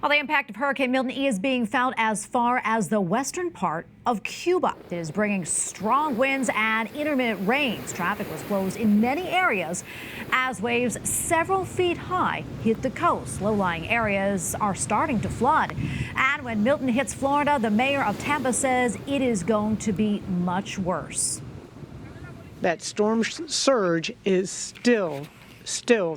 Well, the impact of Hurricane Milton is being felt as far as the western part of Cuba. It is bringing strong winds and intermittent rains. Traffic was closed in many areas as waves several feet high hit the coast. Low-lying areas are starting to flood. And when Milton hits Florida, the mayor of Tampa says it is going to be much worse. That storm surge is still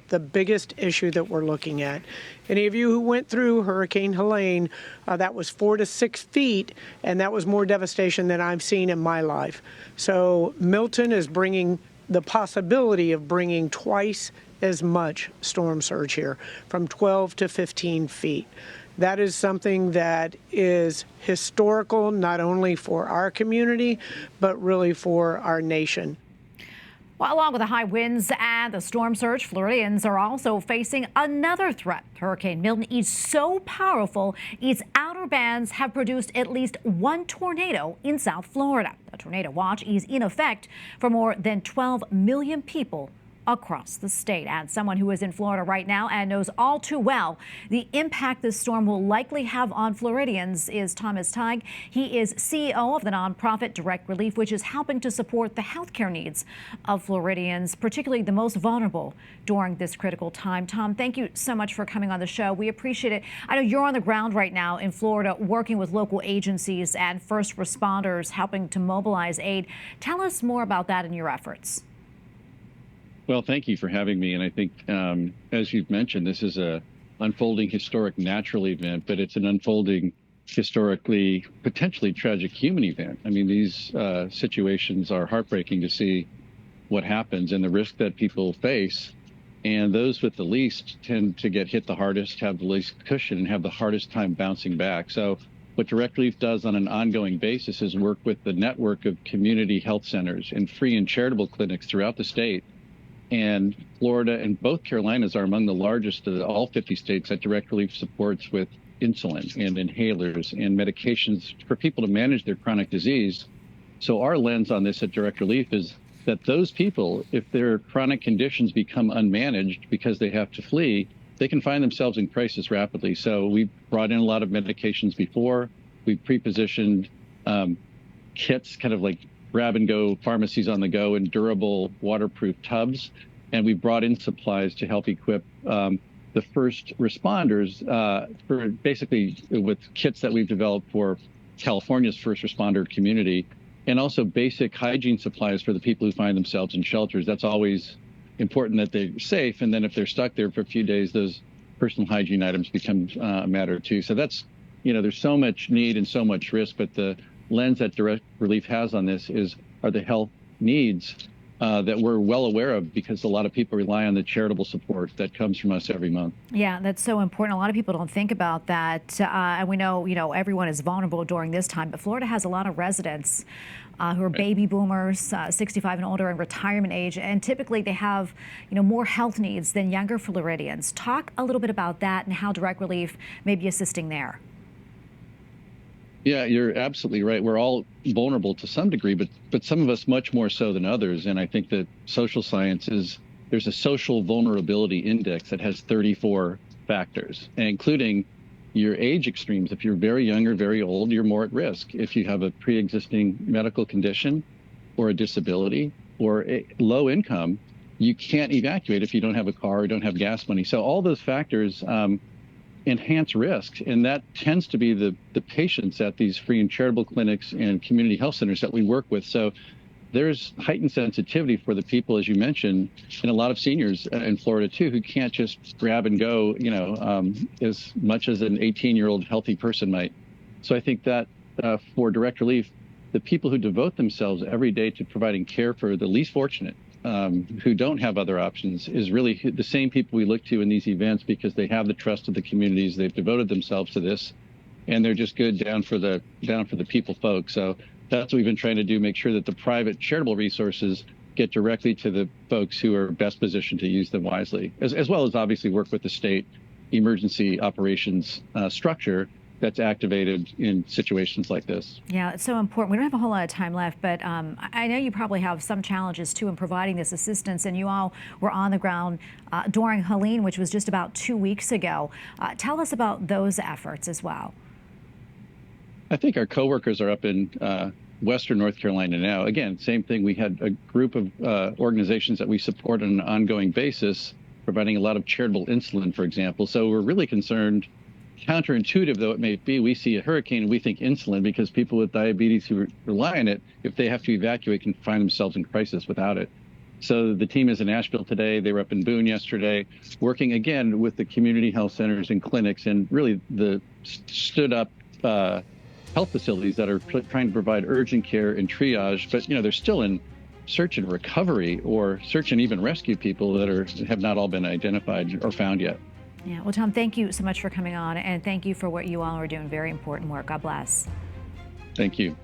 the biggest issue that we're looking at. Any of you who went through Hurricane Helene, that was 4 to 6 feet, and that was more devastation than I've seen in my life. So Milton is bringing the possibility of bringing twice as much storm surge here, from 12 to 15 feet. That is something that is historical, not only for our community, but really for our nation. Well, along with the high winds and the storm surge, Floridians are also facing another threat. Hurricane Milton is so powerful, its outer bands have produced at least one tornado in South Florida. The tornado watch is in effect for more than 12 million people across the state. And someone who is in Florida right now and knows all too well the impact this storm will likely have on Floridians is Tighe. He is CEO of the nonprofit Direct Relief, which is helping to support the healthcare needs of Floridians, particularly the most vulnerable during this critical time. Tom, thank you so much for coming on the show. We appreciate it. I know you're on the ground right now in Florida working with local agencies and first responders helping to mobilize aid. Tell us more about that and your efforts. Well, thank you for having me. And I think, as you've mentioned, this is a unfolding historic natural event, but it's an unfolding historically, potentially tragic human event. I mean, these situations are heartbreaking to see what happens and the risk that people face. And those with the least tend to get hit the hardest, have the least cushion, and have the hardest time bouncing back. So what Direct Relief does on an ongoing basis is work with the network of community health centers and free and charitable clinics throughout the state. And Florida and both Carolinas are among the largest of all 50 states that Direct Relief supports with insulin and inhalers and medications for people to manage their chronic disease. So our lens on this at Direct Relief is that those people, if their chronic conditions become unmanaged because they have to flee, they can find themselves in crisis rapidly. So we brought in a lot of medications before. We pre-positioned kits, kind of like grab-and-go pharmacies on the go in durable waterproof tubs. And we brought in supplies to help equip the first responders for basically with kits that we've developed for California's first responder community, and also basic hygiene supplies for the people who find themselves in shelters. That's always important that they're safe. And then if they're stuck there for a few days, those personal hygiene items become a matter too. So that's, there's so much need and so much risk, but the lens that Direct Relief has on this are the health needs that we're well aware of, because a lot of people rely on the charitable support that comes from us every month. Yeah, that's so important. A lot of people don't think about that. And we know, everyone is vulnerable during this time, but Florida has a lot of residents who are baby boomers, 65 and older, and retirement age, and typically they have, more health needs than younger Floridians. Talk a little bit about that and how Direct Relief may be assisting there. Yeah, you're absolutely right. We're all vulnerable to some degree, but some of us much more so than others. And I think that social science there's a social vulnerability index that has 34 factors, including your age extremes. If you're very young or very old, you're more at risk. If you have a pre-existing medical condition or a disability or a low income, you can't evacuate if you don't have a car or don't have gas money. So all those factors enhance risk, and that tends to be the patients at these free and charitable clinics and community health centers that we work with. So there's heightened sensitivity for the people, as you mentioned, and a lot of seniors in Florida too, who can't just grab and go, as much as an 18-year-old healthy person might. So I think that for Direct Relief, the people who devote themselves every day to providing care for the least fortunate, who don't have other options, is really the same people we look to in these events, because they have the trust of the communities. They've devoted themselves to this, and they're just good down for the people folk. So that's what we've been trying to do, make sure that the private charitable resources get directly to the folks who are best positioned to use them wisely, as well as obviously work with the state emergency operations structure that's activated in situations like this. Yeah, it's so important. We don't have a whole lot of time left, but I know you probably have some challenges too in providing this assistance, and you all were on the ground during Helene, which was just about 2 weeks ago. Tell us about those efforts as well. I think our coworkers are up in Western North Carolina now. Again, same thing. We had a group of organizations that we support on an ongoing basis, providing a lot of charitable insulin, for example. So we're really concerned. Counterintuitive though it may be, we see a hurricane and we think insulin, because people with diabetes who rely on it, if they have to evacuate, can find themselves in crisis without it. So the team is in Asheville today. They were up in Boone yesterday, working again with the community health centers and clinics and really the stood up health facilities that are trying to provide urgent care and triage. But, they're still in search and recovery, or search and even rescue people that have not all been identified or found yet. Yeah, well, Tom, thank you so much for coming on, and thank you for what you all are doing. Very important work. God bless. Thank you.